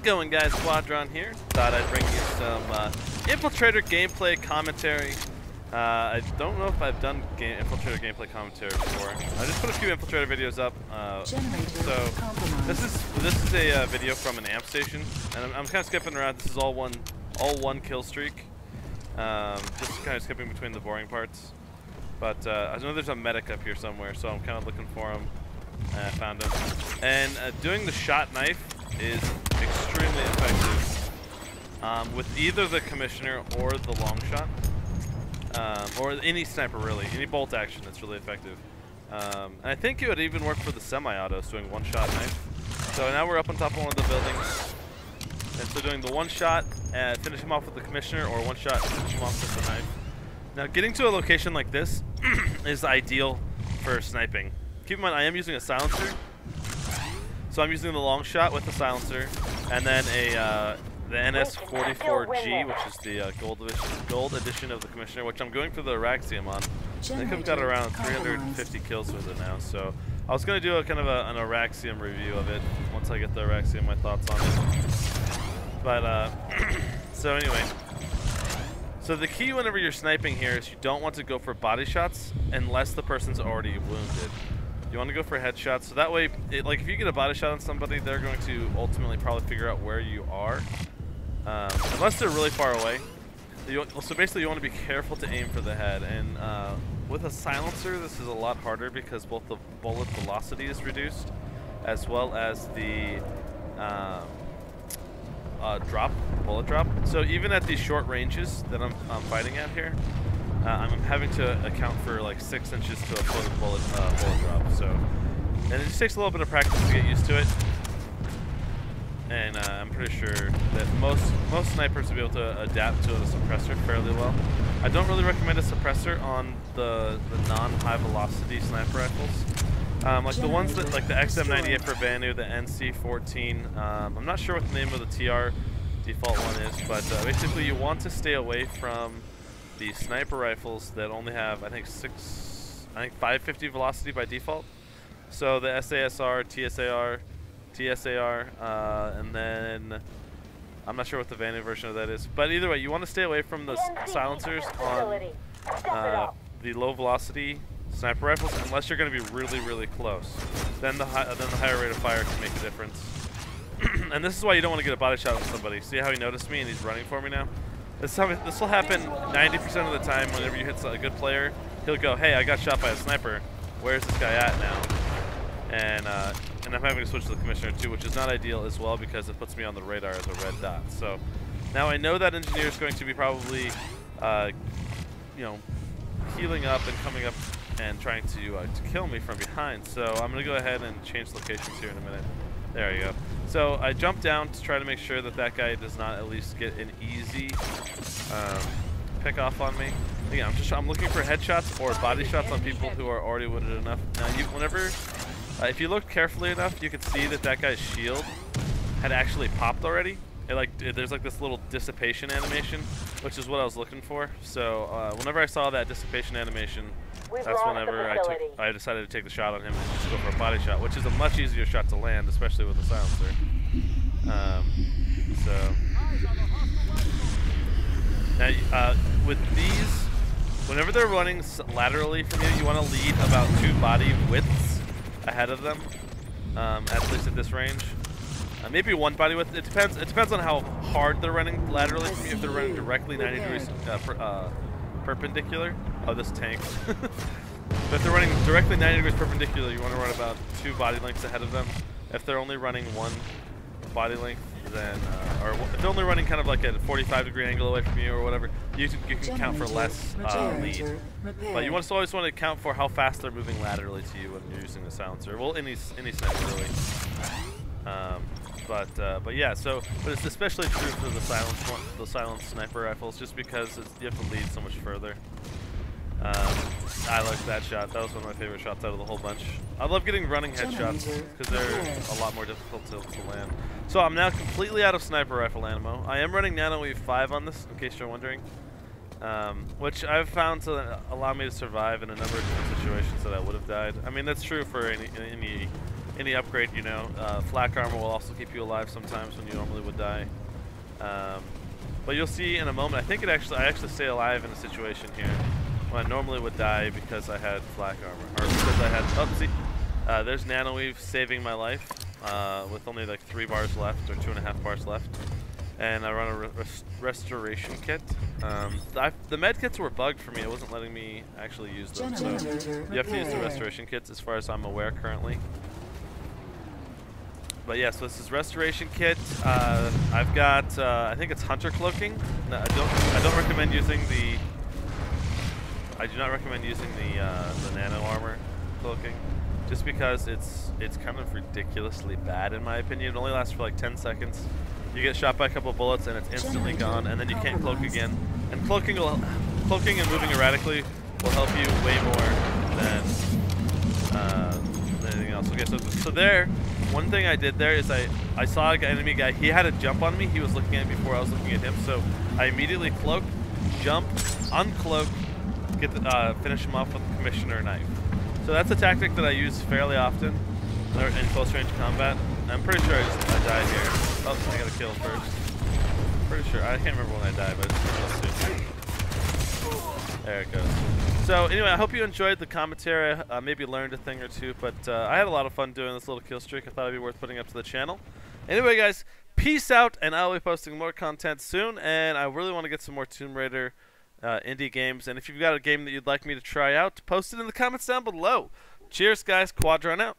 going, guys? Squadron here. Thought I'd bring you some Infiltrator gameplay commentary. I don't know if I've done Infiltrator gameplay commentary before. I just put a few Infiltrator videos up. So this is a video from an amp station, and I'm kind of skipping around. This is all one kill streak. Just kind of skipping between the boring parts. But I know there's a medic up here somewhere, so I'm kind of looking for him. I found him. And doing the shot knife is extremely effective with either the commissioner or the long shot. Or any sniper, really. Any bolt action that's really effective. And I think it would even work for the semi-autos doing one-shot knife. So now we're up on top of one of the buildings. And so doing the one-shot, finish him off with the commissioner, or one-shot, finish him off with the knife. Now getting to a location like this is ideal for sniping. Keep in mind, I am using a silencer. So I'm using the long shot with the silencer, and then the NS44G, which is the gold edition of the commissioner, which I'm going for the Araxium on. I think I've got around 350 kills with it now. So I was going to do a kind of an Araxium review of it once I get the Araxium, my thoughts on it. But so anyway. So the key whenever you're sniping here is you don't want to go for body shots unless the person's already wounded. You want to go for headshots, so that way, like if you get a body shot on somebody, they're going to ultimately probably figure out where you are, unless they're really far away. So basically, you want to be careful to aim for the head, and with a silencer, this is a lot harder because both the bullet velocity is reduced, as well as the bullet drop. So even at these short ranges that I'm fighting at here, I'm having to account for like 6 inches to a foot of bullet drop. So, and it just takes a little bit of practice to get used to it. And I'm pretty sure that most snipers will be able to adapt to a suppressor fairly well. I don't really recommend a suppressor on the non-high velocity sniper rifles. Like the ones that, like the XM98 for Banu, the NC14. I'm not sure what the name of the TR default one is, but basically you want to stay away from the sniper rifles that only have, I think 550 velocity by default. So the SASR, TSAR, and then I'm not sure what the Vanu version of that is. But either way, you want to stay away from the silencers on the low velocity sniper rifles unless you're going to be really, really close. Then the higher rate of fire can make a difference. And this is why you don't want to get a body shot on somebody. See how he noticed me and he's running for me now? This will happen 90% of the time whenever you hit a good player. He'll go, hey, I got shot by a sniper. Where's this guy at now? And I'm having to switch to the commissioner too, which is not ideal as well because it puts me on the radar as a red dot. So now I know that engineer is going to be probably, healing up and coming up and trying to kill me from behind. So I'm going to go ahead and change locations here in a minute. There you go. So I jumped down to try to make sure that that guy does not at least get an easy pick off on me. Again, I'm looking for headshots or body shots on people who are already wounded enough. Now, if you look carefully enough, you can see that that guy's shield had actually popped already. There's like this little dissipation animation, which is what I was looking for. So whenever I saw that dissipation animation, that's whenever I decided to take the shot on him and just go for a body shot, which is a much easier shot to land, especially with a silencer. Now, with these, whenever they're running laterally from you, you want to lead about 2 body widths ahead of them, at least at this range. Maybe 1 body width. It depends on how hard they're running laterally from you. If they're running directly 90 degrees perpendicular. Oh, this tank. But if they're running directly 90 degrees perpendicular, you want to run about 2 body lengths ahead of them. If they're only running 1 body length, then, or if they're only running kind of like at a 45-degree angle away from you or whatever, you can count for less lead. But you always want to account for how fast they're moving laterally to you when you're using the silencer. Well, any sniper really. But yeah, but it's especially true for the silent sniper rifles, just because you have to lead so much further. I like that shot. That was one of my favorite shots out of the whole bunch. I love getting running headshots because they're a lot more difficult to land. So I'm now completely out of sniper rifle ammo. I am running Nano Wave 5 on this, in case you're wondering, which I've found to allow me to survive in a number of different situations that I would have died. I mean, that's true for any any upgrade, you know. Flak armor will also keep you alive sometimes when you normally would die. But you'll see in a moment. I think I actually stay alive in a situation here when I normally would die because I had flak armor, or because I had. Oh, see, there's Nanoweave saving my life with only like 3 bars left, or 2.5 bars left, and I run a restoration kit. The med kits were bugged for me. It wasn't letting me actually use them. So you have to use the restoration kits, as far as I'm aware currently. But yeah, so this is restoration kit. I've got I think it's hunter cloaking. No, I don't recommend using the. I do not recommend using the nano armor cloaking, just because it's kind of ridiculously bad in my opinion. It only lasts for like 10 seconds. You get shot by a couple of bullets and it's instantly gone, and then you can't cloak again. And cloaking and moving erratically will help you way more than anything else. Okay, so there. One thing I did there is I saw an enemy guy. He had a jump on me. He was looking at me before I was looking at him. So I immediately cloaked, jumped, uncloaked, finish him off with the commissioner knife. So that's a tactic that I use fairly often in close range combat. I'm pretty sure I died here. Oh, I got a kill first. Pretty sure. I can't remember when I died, but it's soon. There it goes. So anyway, I hope you enjoyed the commentary, maybe learned a thing or two, but I had a lot of fun doing this little kill streak. I thought it'd be worth putting up to the channel. Anyway, guys, peace out, and I'll be posting more content soon, and I really want to get some more Tomb Raider indie games, and if you've got a game that you'd like me to try out, post it in the comments down below. Cheers, guys. Quadron out.